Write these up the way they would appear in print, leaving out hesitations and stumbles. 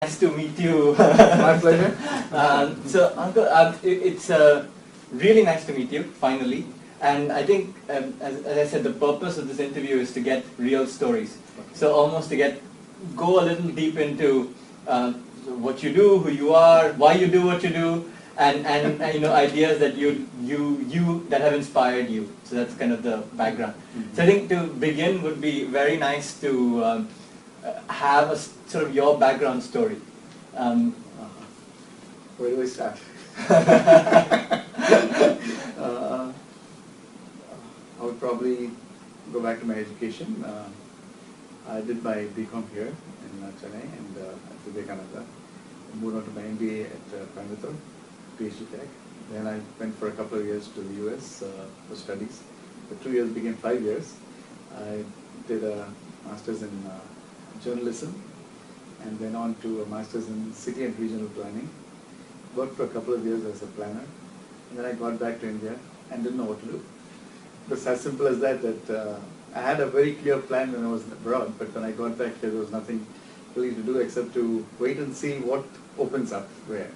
Nice to meet you. My pleasure. So, Uncle, it's really nice to meet you, finally. And I think, as I said, the purpose of this interview is to get real stories. So almost to go a little deep into what you do, who you are, why you do what you do, and ideas that that have inspired you. So that's kind of the background. Mm-hmm. So I think to begin would be very nice to have a sort of your background story. Where do we start? I would probably go back to my education. I did my BCom here in Chennai and at Vivekananda. Moved on to my MBA at Coimbatore, PhD Tech. Then I went for a couple of years to the US for studies. The 2 years became 5 years. I did a master's in journalism and then on to a master's in city and regional planning. Worked for a couple of years as a planner, and then I got back to India and didn't know what to do. It was as simple as that, I had a very clear plan when I was abroad, but when I got back here there was nothing really to do except to wait and see what opens up where.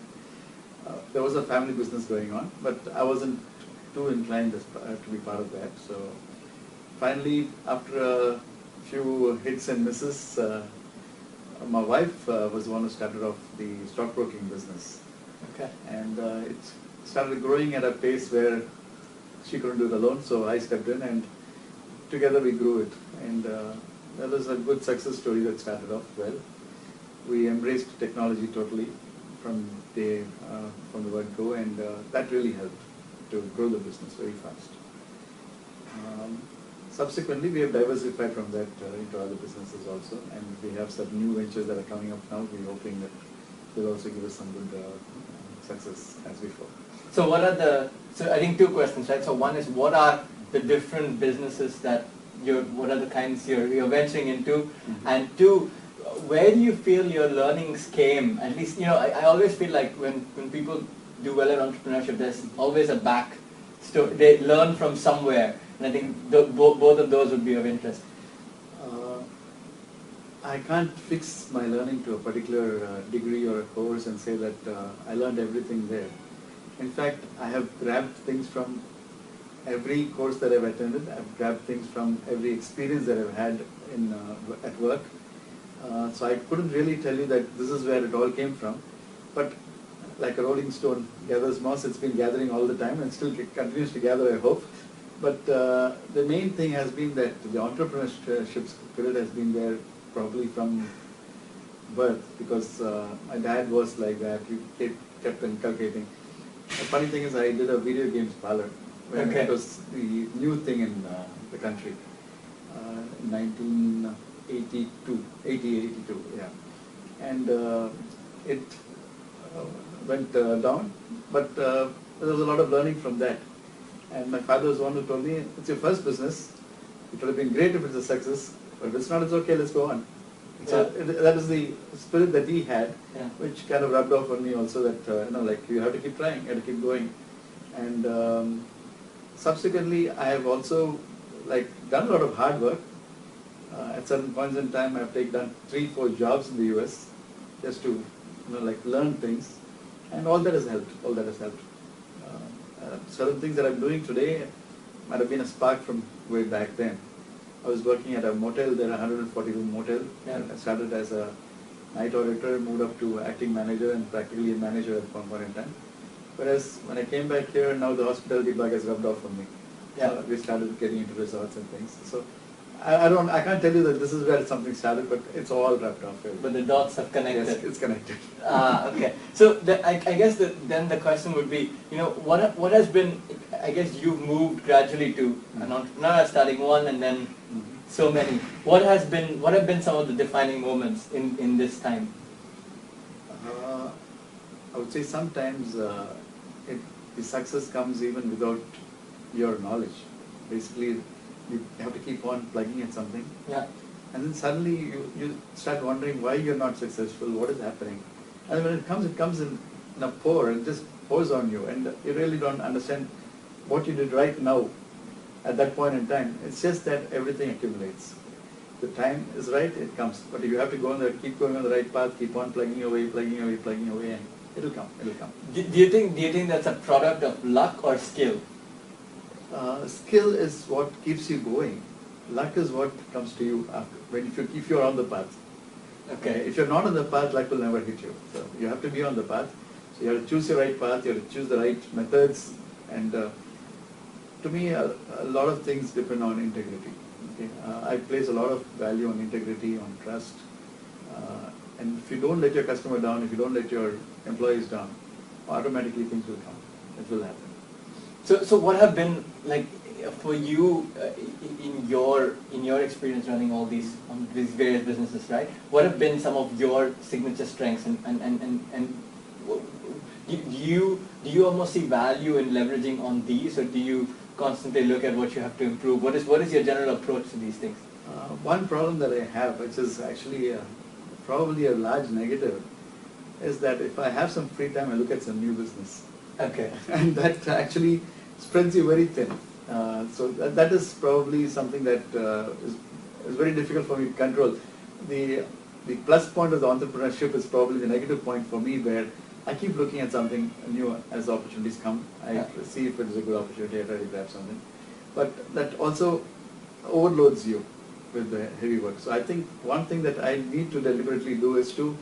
There was a family business going on, but I wasn't too inclined to be part of that. So finally, after a few hits and misses, my wife was the one who started off the stockbroking business. Okay. And it started growing at a pace where she couldn't do it alone, so I stepped in and together we grew it. And that was a good success story that started off well. We embraced technology totally from the word go, and that really helped to grow the business very fast. Subsequently, we have diversified from that into other businesses also, and we have some new ventures that are coming up now. We're hoping that they'll also give us some good success as before. So so I think two questions, right? So one is, what are the different businesses that what are the kinds you're venturing into? Mm-hmm. And two, where do you feel your learnings came? At least, I always feel like when people do well in entrepreneurship, there's always a back story. They learn from somewhere. And I think both of those would be of interest. I can't fix my learning to a particular degree or a course and say that I learned everything there. In fact, I have grabbed things from every course that I've attended. I've grabbed things from every experience that I've had at work. So I couldn't really tell you that this is where it all came from. But like a rolling stone gathers moss, it's been gathering all the time and still continues to gather, I hope. But the main thing has been that the entrepreneurship spirit has been there probably from birth, because my dad was like that. He kept inculcating. The funny thing is, I did a video games parlor when it was the new thing in the country, in 1982, yeah. And it went down, but there was a lot of learning from that. And my father was the one who told me, it's your first business. It would have been great if it's a success, but if it's not, it's okay, let's go on. So that is the spirit that he had, which kind of rubbed off on me also, that like, you have to keep trying, you have to keep going. And subsequently, I have also done a lot of hard work. At certain points in time, I've done 3-4 jobs in the US just to learn things, and all that has helped. Certain things that I'm doing today might have been a spark from way back then. I was working at a motel there, a 140-room motel. Yeah. I started as a night auditor, moved up to acting manager and practically a manager at one point in time. Whereas when I came back here, now the hospitality bug has rubbed off on me. Yeah. We started getting into resorts and things. So I can't tell you that this is where something started, but it's all wrapped off here. But the dots have connected. Yes, it's connected. Okay. So I guess then the question would be, what has been, I guess you've moved gradually to an entrepreneur, starting one and then so many. What have been some of the defining moments in this time? I would say sometimes the success comes even without your knowledge. Basically, you have to keep on plugging at something. Yeah. And then suddenly you start wondering why you're not successful, what is happening. And when it comes in a pour, it just pours on you, and you really don't understand what you did right now at that point in time. It's just that everything accumulates. the time is right, it comes. But you have to go on keep going on the right path, keep on plugging away, and it'll come. Do you think that's a product of luck or skill? Skill is what keeps you going. Luck is what comes to you after, if you're on the path. Okay. If you're not on the path, luck will never hit you. So you have to be on the path. So you have to choose your right path, you have to choose the right methods, and to me, a lot of things depend on integrity. Okay? I place a lot of value on integrity, on trust, and if you don't let your customer down, if you don't let your employees down, automatically things will come. It will happen. So what have been, like, for you in your experience running all these various businesses, right? What have been some of your signature strengths, and do you almost see value in leveraging on these, or do you constantly look at what you have to improve? What is your general approach to these things? One problem that I have, which is actually probably a large negative, is that if I have some free time, I look at some new business. Okay. And that actually spreads you very thin. So that is probably something that is very difficult for me to control. The plus point of the entrepreneurship is probably the negative point for me, where I keep looking at something new as opportunities come. I see if it is a good opportunity, I try to grab something. But that also overloads you with the heavy work. So I think one thing that I need to deliberately do is to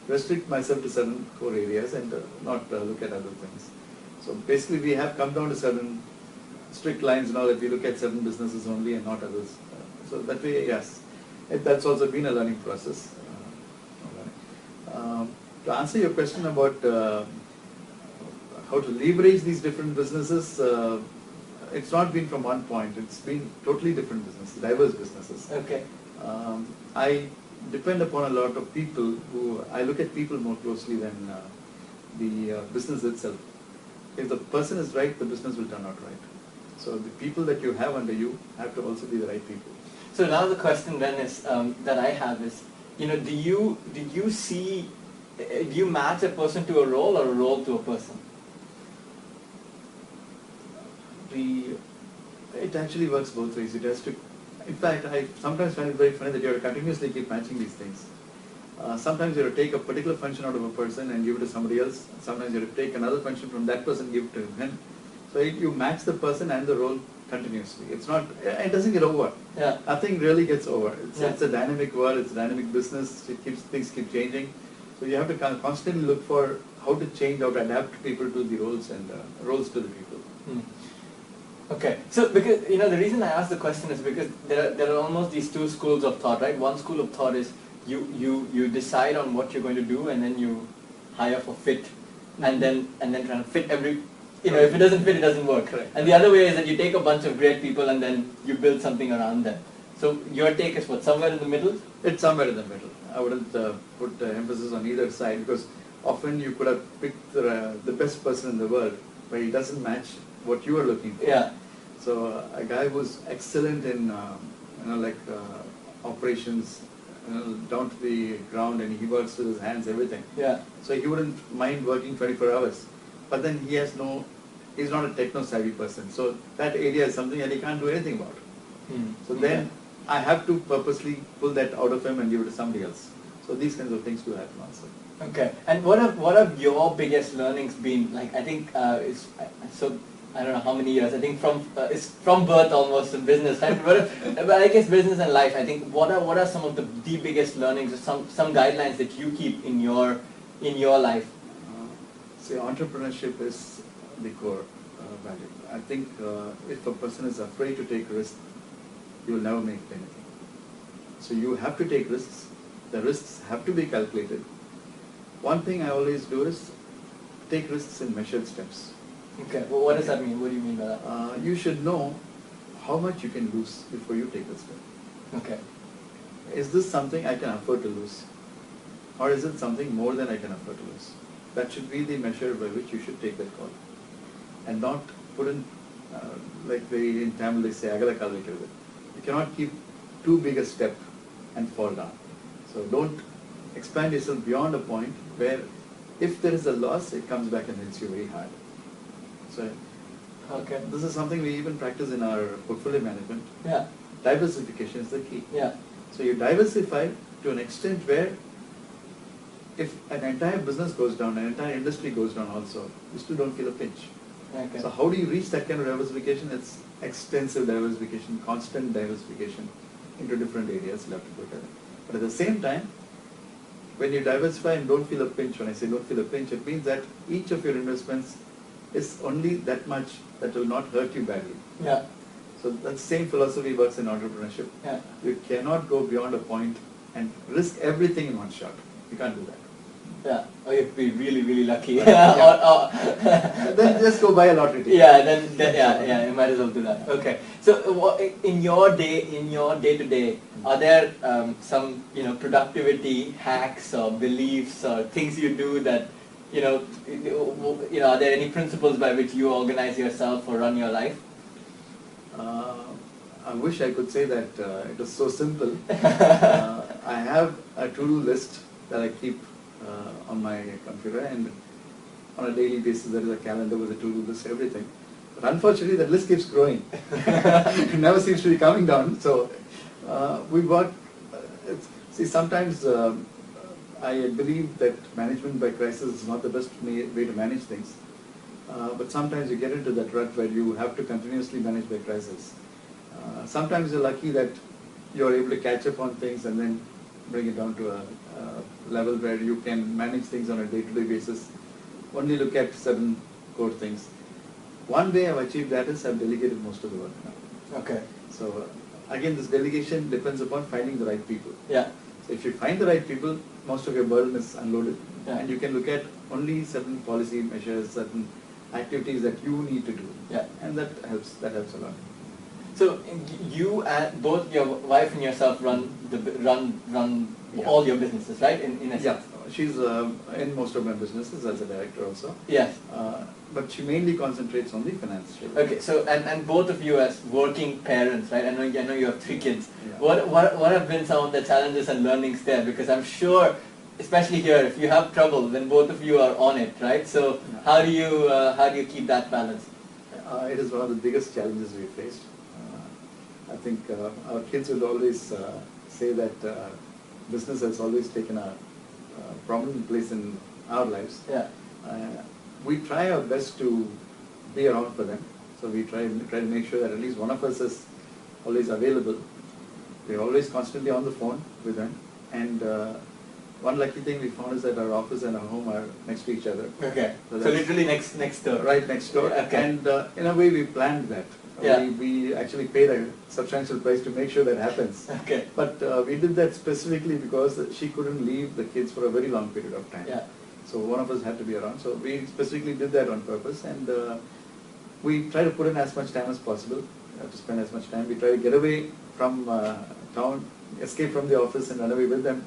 restrict myself to certain core areas and not look at other things. So basically we have come down to certain strict lines now that we look at certain businesses only and not others. So that way, yes, that's also been a learning process. To answer your question about how to leverage these different businesses, it's not been from one point. It's been totally different businesses, diverse businesses. Okay. I depend upon a lot of people I look at people more closely than the business itself. If the person is right, the business will turn out right. So the people that you have under you have to also be the right people. So now the question then is that I have is, do you match a person to a role or a role to a person? It actually works both ways. It has to. In fact, I sometimes find it very funny that you have to continuously keep matching these things. Sometimes you have to take a particular function out of a person and give it to somebody else. Sometimes you have to take another function from that person and give it to him. So you match the person and the role continuously. It's not. It doesn't get over. Yeah. Nothing really gets over. It's a dynamic world. It's a dynamic business. Things keep changing. So you have to constantly look for how to change, how to adapt people to the roles and roles to the people. Okay, so because the reason I asked the question is because there are almost these two schools of thought, right? One school of thought is you decide on what you're going to do and then you hire for fit, and then try to fit every. If it doesn't fit, it doesn't work. Correct. And the other way is that you take a bunch of great people and then you build something around them. So your take is what, somewhere in the middle? It's somewhere in the middle. I wouldn't put emphasis on either side, because often you could have picked the best person in the world, but he doesn't match what you are looking for. Yeah. So a guy who's excellent in operations, down to the ground, and he works with his hands, everything. Yeah. So he wouldn't mind working 24 hours, but then he's not a techno-savvy person. So that area is something that he can't do anything about. So then I have to purposely pull that out of him and give it to somebody else. So these kinds of things do happen also. Okay. And what have your biggest learnings been? Like, I think I don't know how many years. I think it's from birth almost in business. Right? But I guess business and life. I think what are some of the biggest learnings or some guidelines that you keep in your life? See, entrepreneurship is the core value. I think if a person is afraid to take risks, you will never make anything. So you have to take risks. The risks have to be calculated. One thing I always do is take risks in measured steps. Okay. Well, what does that mean? What do you mean by that? You should know how much you can lose before you take a step. Okay. Is this something I can afford to lose? Or is it something more than I can afford to lose? That should be the measure by which you should take that call. And not put in, like in Tamil they say, agala kal vikkirathu. You cannot keep too big a step and fall down. So don't expand yourself beyond a point where if there is a loss, it comes back and hits you very hard. So this is something we even practice in our portfolio management. Yeah. Diversification is the key. Yeah. So you diversify to an extent where if an entire business goes down, an entire industry goes down also, you still don't feel a pinch. Okay. So how do you reach that kind of diversification? It's extensive diversification, constant diversification into different areas. You have to look at it. But at the same time, when you diversify and don't feel a pinch, when I say don't feel a pinch, it means that each of your investments is only that much that will not hurt you badly. Yeah. So that same philosophy works in entrepreneurship. Yeah. You cannot go beyond a point and risk everything in one shot. You can't do that. Yeah. Or you have to be really, really lucky. Yeah. Then just go buy a lottery ticket. Yeah, then you might as well do that. Okay. So in your day to day, are there some productivity hacks or beliefs or things you do that are there any principles by which you organize yourself or run your life? I wish I could say that it was so simple. I have a to-do list that I keep on my computer, and on a daily basis there is a calendar with a to-do list, everything. But unfortunately that list keeps growing. It never seems to be coming down. So we work, see sometimes I believe that management by crisis is not the best way to manage things. But sometimes you get into that rut where you have to continuously manage by crisis. Sometimes you're lucky that you're able to catch up on things and then bring it down to a level where you can manage things on a day-to-day basis. Only look at certain core things. One way I've achieved that is I've delegated most of the work now. Okay. So again, this delegation depends upon finding the right people. Yeah. So if you find the right people, most of your burden is unloaded, Yeah. and you can look at only certain policy measures, certain activities that you need to do. Yeah. And that helps a lot. So you and both your wife and yourself run Yeah. all your businesses, right? In a Yeah, sense. she's in most of my businesses as a director also. Yes. But she mainly concentrates on the finance. Okay. So and both of you as working parents, right? I know you have 3 kids. Yeah. What have been some of the challenges and learnings there? Because I'm sure, especially here, if you have trouble, then both of you are on it, right? So Yeah. how do you keep that balance? It is one of the biggest challenges we faced. I think our kids will always say that business has always taken a prominent place in our lives. Yeah. We try our best to be around for them. So we try to make sure that at least one of us is always available. We're always constantly on the phone with them. And one lucky thing we found is that our office and our home are next to each other. Okay. So So literally next door. Right next door. Okay. And in a way we planned that. Yeah. We actually paid a substantial price to make sure that happens. Okay. But we did that specifically because she couldn't leave the kids for a very long period of time. Yeah. So one of us had to be around. So we specifically did that on purpose, and we try to put in as much time as possible, to spend as much time. We try to get away from town, escape from the office and run away with them,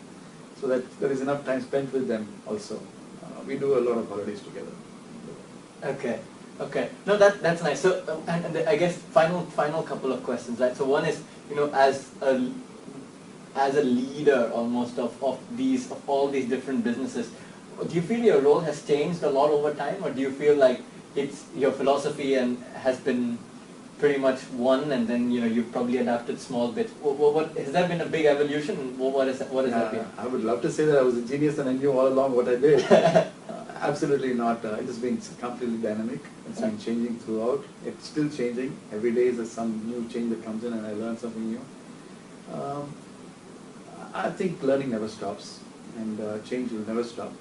so that there is enough time spent with them also. We do a lot of holidays together. Okay. Okay. No, that's nice. So, and I guess final couple of questions, right? So one is, as a leader almost of all these different businesses, do you feel your role has changed a lot over time, or do you feel like it's your philosophy and has been pretty much one, and then you've probably adapted small bits? What has that been a big evolution? What has that been? I would love to say that I was a genius and I knew all along what I did. Absolutely not. It has been completely dynamic. It's been changing throughout. It's still changing. Every day there's some new change that comes in and I learn something new. I think learning never stops, and change will never stop.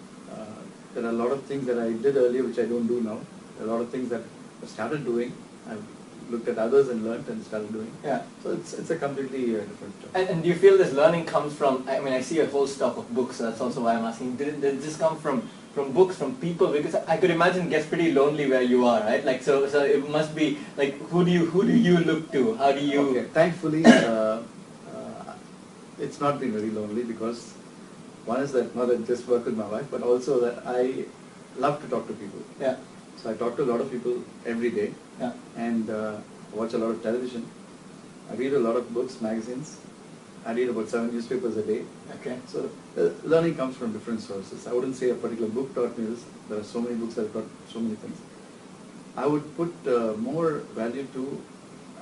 There are a lot of things that I did earlier which I don't do now. There are a lot of things that I started doing. I've looked at others and learned and started doing. Yeah. So it's a completely different job. And do you feel this learning comes from, I see a whole stock of books, so that's also why I'm asking, did this come from books, from people? Because I could imagine it gets pretty lonely where you are, right? Like, so it must be, like, who do you look to? How do you... Okay, thankfully, it's not been very lonely, because one is that not that just work with my wife, but also that I love to talk to people. Yeah. So I talk to a lot of people every day. Yeah. And watch a lot of television. I read a lot of books, magazines. I read about 7 newspapers a day. Okay. So learning comes from different sources. I wouldn't say a particular book taught me this. There are so many books that have taught so many things. I would put more value to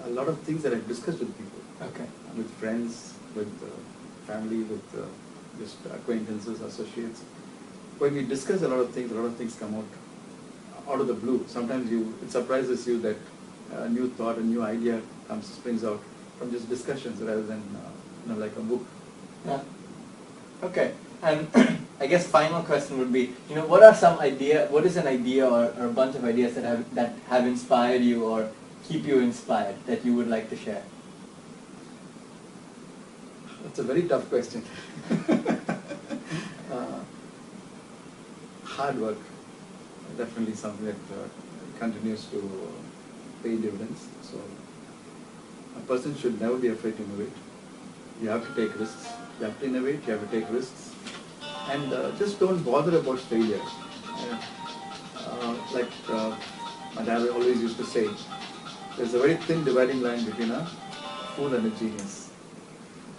a lot of things that I've discussed with people. Okay. With friends, with family, with just acquaintances, associates. When we discuss a lot of things come out of the blue. Sometimes it surprises you that a new thought, a new idea springs out from just discussions rather than like a book. Yeah. Okay. And I guess final question would be, what is an idea or a bunch of ideas that have inspired you or keep you inspired that you would like to share? That's a very tough question. Hard work, definitely something that continues to pay dividends. So a person should never be afraid to innovate. You have to take risks. You have to innovate. You have to take risks, and just don't bother about failure. Like my dad always used to say, there's a very thin dividing line between a fool and a genius.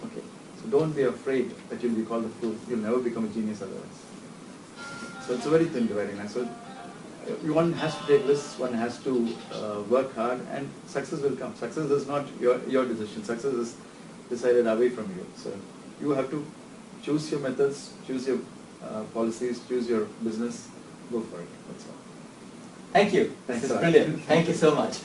Okay, so don't be afraid that you'll be called a fool. You'll never become a genius otherwise. So it's a very thin dividing line. So one has to take risks, one has to work hard, and success will come. Success is not your decision. Success is decided away from you. So you have to choose your methods, choose your policies, choose your business, go for it. That's all. Thank you. This is brilliant. Thank you so much.